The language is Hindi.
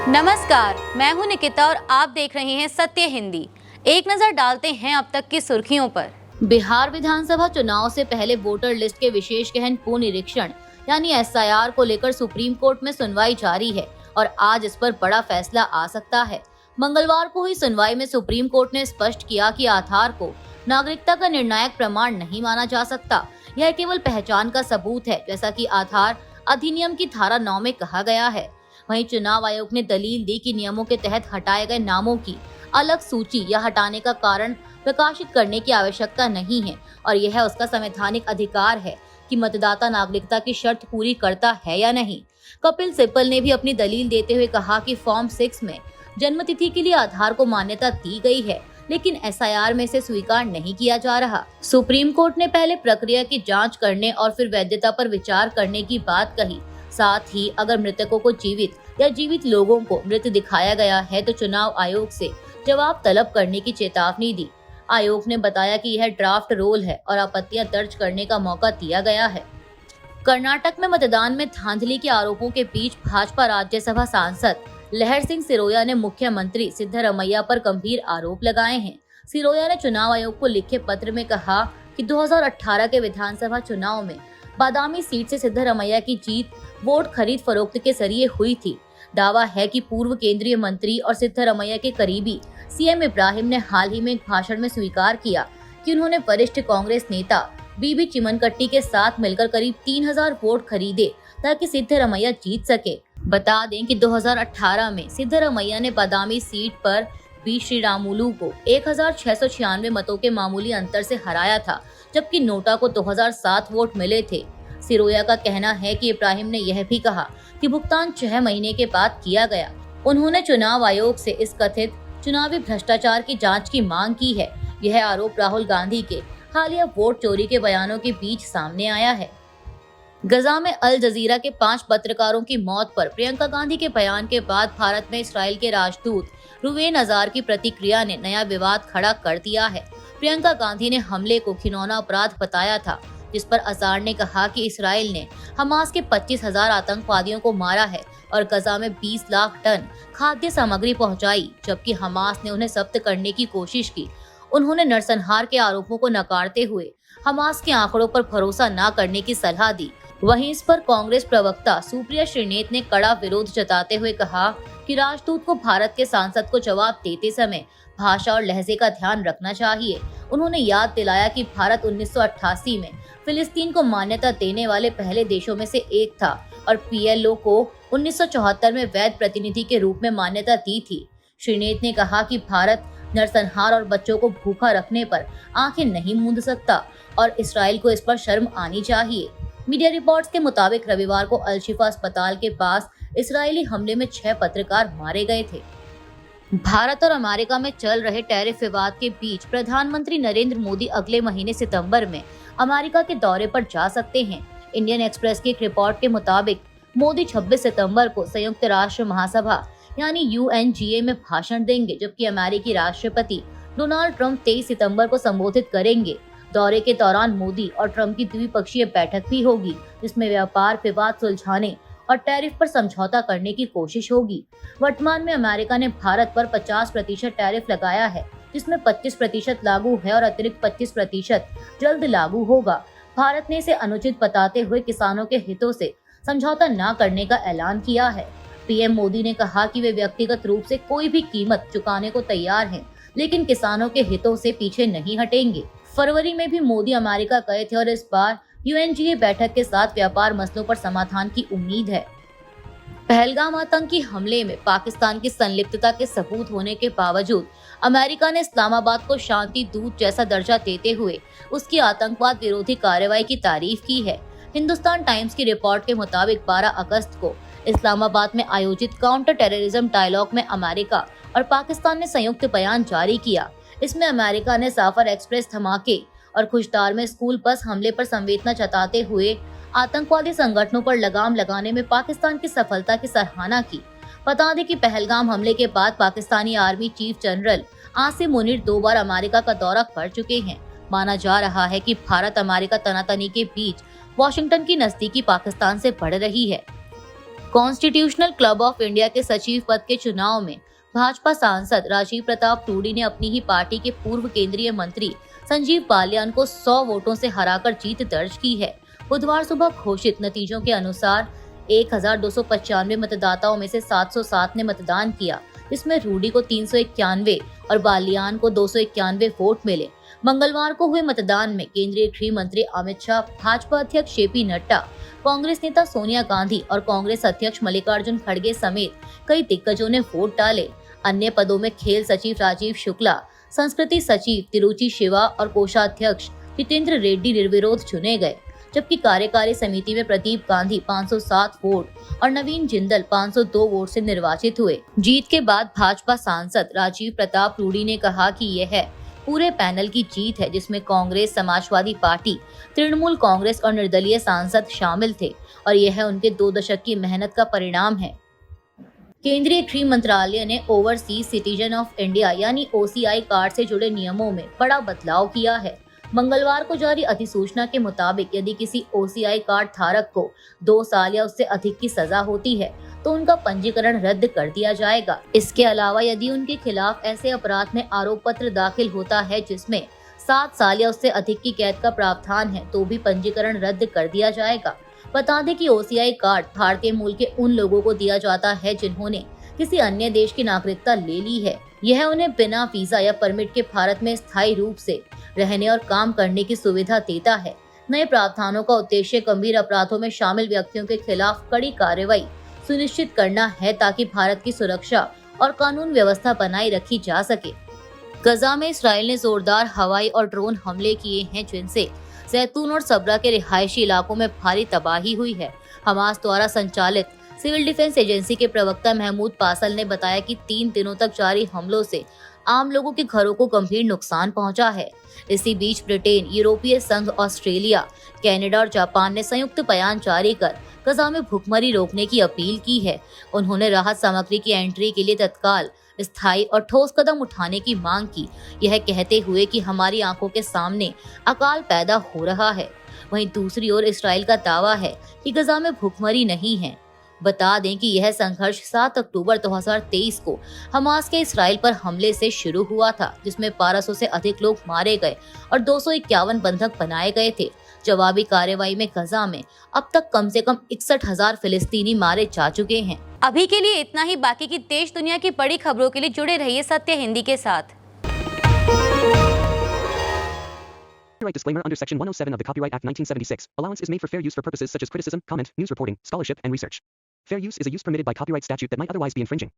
नमस्कार, मैं हूं निकिता और आप देख रहे हैं सत्य हिंदी। एक नजर डालते हैं अब तक की सुर्खियों पर। बिहार विधानसभा चुनाव से पहले वोटर लिस्ट के विशेष गहन पुनरीक्षण यानी एसआईआर को लेकर सुप्रीम कोर्ट में सुनवाई जारी है और आज इस पर बड़ा फैसला आ सकता है। मंगलवार को हुई सुनवाई में सुप्रीम कोर्ट ने स्पष्ट किया कि आधार को नागरिकता का निर्णायक प्रमाण नहीं माना जा सकता। यह केवल पहचान का सबूत है, जैसा कि आधार अधिनियम की धारा 9 में कहा गया है। वहीं चुनाव आयोग ने दलील दी कि नियमों के तहत हटाए गए नामों की अलग सूची या हटाने का कारण प्रकाशित करने की आवश्यकता नहीं है और यह उसका संवैधानिक अधिकार है कि मतदाता नागरिकता की शर्त पूरी करता है या नहीं। कपिल सिब्बल ने भी अपनी दलील देते हुए कहा कि फॉर्म 6 में जन्मतिथि के लिए आधार को मान्यता दी गई है, लेकिन एसआईआर में इसे स्वीकार नहीं किया जा रहा। सुप्रीम कोर्ट ने पहले प्रक्रिया की जांच करने और फिर वैधता पर विचार करने की बात कही। साथ ही अगर मृतकों को जीवित या जीवित लोगों को मृत दिखाया गया है तो चुनाव आयोग से जवाब तलब करने की चेतावनी दी। आयोग ने बताया कि यह ड्राफ्ट रोल है और आपत्तियां दर्ज करने का मौका दिया गया है। कर्नाटक में मतदान में धांधली के आरोपों के बीच भाजपा राज्यसभा सांसद लहर सिंह सिरोया ने मुख्यमंत्री सिद्धरमैया पर गंभीर आरोप लगाए हैं। सिरोया ने चुनाव आयोग को लिखे पत्र में कहा कि 2018 के विधानसभा चुनाव में बादामी सीट से सिद्धरमैया की जीत वोट खरीद फरोख्त के जरिए हुई थी। दावा है कि पूर्व केंद्रीय मंत्री और सिद्धरमैया के करीबी सीएम इब्राहिम ने हाल ही में एक भाषण में स्वीकार किया कि उन्होंने वरिष्ठ कांग्रेस नेता बीबी चिमनकट्टी के साथ मिलकर करीब 3000 वोट खरीदे ताकि सिद्धरमैया जीत सके। बता दें कि 2018 में सिद्धरमैया ने बादामी सीट पर बी श्रीरामुलु को 1696 मतों के मामूली अंतर से हराया था, जबकि नोटा को 2007 वोट मिले थे। सिरोया का कहना है कि इब्राहिम ने यह भी कहा कि भुगतान 6 महीने के बाद किया गया। उन्होंने चुनाव आयोग से इस कथित चुनावी भ्रष्टाचार की जांच की मांग की है। यह आरोप राहुल गांधी के हालिया वोट चोरी के बयानों के बीच सामने आया है। गजा में अल जजीरा के 5 पत्रकारों की मौत पर प्रियंका गांधी के बयान के बाद भारत में इसराइल के राजदूत रुवेन अजार की प्रतिक्रिया ने नया विवाद खड़ा कर दिया है। प्रियंका गांधी ने हमले को घिनौना अपराध बताया था, जिस पर अजार ने कहा कि इसराइल ने हमास के 25,000 आतंकवादियों को मारा है और गजा में 20 लाख टन खाद्य सामग्री पहुंचाई, जबकि हमास ने उन्हें जब्त करने की कोशिश की। उन्होंने नरसंहार के आरोपों को नकारते हुए हमास के आंकड़ों पर भरोसा न करने की सलाह दी। वहीं इस पर कांग्रेस प्रवक्ता सुप्रिया श्रीनेत ने कड़ा विरोध जताते हुए कहा कि राजदूत को भारत के सांसद को जवाब देते समय भाषा और लहजे का ध्यान रखना चाहिए। उन्होंने याद दिलाया कि भारत 1988 में फिलिस्तीन को मान्यता देने वाले पहले देशों में से एक था और पीएलओ को 1974 में वैध प्रतिनिधि के रूप में मान्यता दी थी। श्रीनेत ने कहा कि भारत नरसंहार और बच्चों को भूखा रखने पर आंखें नहीं मूंद सकता और इसराइल को इस पर शर्म आनी चाहिए। मीडिया रिपोर्ट्स के मुताबिक रविवार को अल शिफा अस्पताल के पास इजरायली हमले में 6 पत्रकार मारे गए थे। भारत और अमेरिका में चल रहे टैरिफ विवाद के बीच प्रधानमंत्री नरेंद्र मोदी अगले महीने सितंबर में अमेरिका के दौरे पर जा सकते हैं। इंडियन एक्सप्रेस की एक रिपोर्ट के मुताबिक मोदी 26 सितंबर को संयुक्त राष्ट्र महासभा यानी UNGA में भाषण देंगे, जबकि अमेरिकी राष्ट्रपति डोनाल्ड ट्रंप 23 सितंबर को संबोधित करेंगे। दौरे के दौरान मोदी और ट्रंप की द्विपक्षीय बैठक भी होगी, जिसमें व्यापार विवाद सुलझाने और टैरिफ पर समझौता करने की कोशिश होगी। वर्तमान में अमेरिका ने भारत पर 50% टैरिफ लगाया है, जिसमें 25% लागू है और अतिरिक्त 25% जल्द लागू होगा। भारत ने इसे अनुचित बताते हुए किसानों के हितों से समझौता न करने का ऐलान किया है। पीएम मोदी ने कहा कि वे व्यक्तिगत रूप से कोई भी कीमत चुकाने को तैयार हैं, लेकिन किसानों के हितों से पीछे नहीं हटेंगे। फरवरी में भी मोदी अमेरिका गए थे और इस बार UNGA बैठक के साथ व्यापार मसलों पर समाधान की उम्मीद है। पहलगाम आतंकी हमले में पाकिस्तान की संलिप्तता के सबूत होने के बावजूद अमेरिका ने इस्लामाबाद को शांति दूत जैसा दर्जा देते हुए उसकी आतंकवाद विरोधी कार्रवाई की तारीफ की है। हिंदुस्तान टाइम्स की रिपोर्ट के मुताबिक 12 अगस्त को इस्लामाबाद में आयोजित काउंटर टेररिज्म डायलॉग में अमेरिका और पाकिस्तान ने संयुक्त बयान जारी किया। इसमें अमेरिका ने जाफर एक्सप्रेस धमाके और खुशदार में स्कूल बस हमले पर संवेदना जताते हुए आतंकवादी संगठनों पर लगाम लगाने में पाकिस्तान की सफलता की सराहना की। बता दें कि पहलगाम हमले के बाद Pakistani army chief general Asim Munir 2 बार अमेरिका का दौरा कर चुके हैं। माना जा रहा है कि भारत अमेरिका तनातनी के बीच वॉशिंगटन की नजदीकी पाकिस्तान से बढ़ रही है। कॉन्स्टिट्यूशनल क्लब ऑफ इंडिया के सचिव पद के चुनाव में भाजपा सांसद राजीव प्रताप रूडी ने अपनी ही पार्टी के पूर्व केंद्रीय मंत्री संजीव बालियान को 100 वोटों से हराकर जीत दर्ज की है। बुधवार सुबह घोषित नतीजों के अनुसार 1295 मतदाताओं में से 707 ने मतदान किया, जिसमें रूडी को 391 और बालियान को 291 वोट मिले। मंगलवार को हुए मतदान में केंद्रीय गृह मंत्री अमित शाह, भाजपा अध्यक्ष जेपी नड्डा, कांग्रेस नेता सोनिया गांधी और कांग्रेस अध्यक्ष मल्लिकार्जुन खड़गे समेत कई दिग्गजों ने वोट डाले। अन्य पदों में खेल सचिव राजीव शुक्ला, संस्कृति सचिव तिरुचि शिवा और कोषाध्यक्ष जितेंद्र रेड्डी निर्विरोध चुने गए, जबकि कार्यकारी समिति में प्रदीप गांधी 507 वोट और नवीन जिंदल 502 वोट से निर्वाचित हुए। जीत के बाद भाजपा सांसद राजीव प्रताप रूडी ने कहा कि यह पूरे पैनल की जीत है, जिसमें कांग्रेस, समाजवादी पार्टी, तृणमूल कांग्रेस और निर्दलीय सांसद शामिल थे और यह उनके 2 दशक की मेहनत का परिणाम है। केंद्रीय गृह मंत्रालय ने ओवरसीज सिटीजन ऑफ इंडिया यानी OCI कार्ड से जुड़े नियमों में बड़ा बदलाव किया है। मंगलवार को जारी अधिसूचना के मुताबिक यदि किसी OCI कार्ड धारक को 2 साल या उससे अधिक की सजा होती है तो उनका पंजीकरण रद्द कर दिया जाएगा। इसके अलावा यदि उनके खिलाफ ऐसे अपराध में आरोप पत्र दाखिल होता है जिसमें 7 साल या उससे अधिक की कैद का प्रावधान है तो भी पंजीकरण रद्द कर दिया जाएगा। बता दें कि OCI कार्ड भारतीय मूल के उन लोगों को दिया जाता है जिन्होंने किसी अन्य देश की नागरिकता ले ली है। यह उन्हें बिना वीजा या परमिट के भारत में स्थायी रूप से रहने और काम करने की सुविधा देता है। नए प्रावधानों का उद्देश्य गंभीर अपराधों में शामिल व्यक्तियों के खिलाफ कड़ी कार्रवाई सुनिश्चित करना है ताकि भारत की सुरक्षा और कानून व्यवस्था बनाए रखी जा सके। गजा में इसराइल ने जोरदार हवाई और ड्रोन हमले किए हैं, जिनसे जैतून और सबरा के रिहायशी इलाकों में भारी तबाही हुई है। हमास द्वारा संचालित सिविल डिफेंस एजेंसी के प्रवक्ता महमूद पासल ने बताया कि 3 दिनों तक जारी हमलों से आम लोगों के घरों को गंभीर नुकसान पहुंचा है। इसी बीच ब्रिटेन, यूरोपीय संघ, ऑस्ट्रेलिया, कनाडा और जापान ने संयुक्त बयान जारी कर गजा में भुखमरी रोकने की अपील की है। उन्होंने राहत सामग्री की एंट्री के लिए तत्काल, स्थायी और ठोस कदम उठाने की मांग की, यह कहते हुए कि हमारी आंखों के सामने अकाल पैदा हो रहा है। वहीं दूसरी ओर इसराइल का दावा है कि गजा में भुखमरी नहीं है। बता दें कि यह संघर्ष 7 अक्टूबर 2023 को हमास के इसराइल पर हमले से शुरू हुआ था, जिसमें 1200 से अधिक लोग मारे गए और 251 बंधक बनाए गए थे। जवाबी कार्रवाई में गजा में अब तक कम से कम 61,000 फिलिस्तीनी मारे जा चुके हैं। अभी के लिए इतना ही। बाकी की देश दुनिया की बड़ी खबरों के लिए जुड़े रहिए सत्य हिंदी के साथ। Copyright disclaimer under Section 107 of the Copyright Act 1976. Allowance is made for fair use for purposes such as criticism, comment, news reporting, scholarship, and research. Fair use is a use permitted by copyright statute that might otherwise be infringing.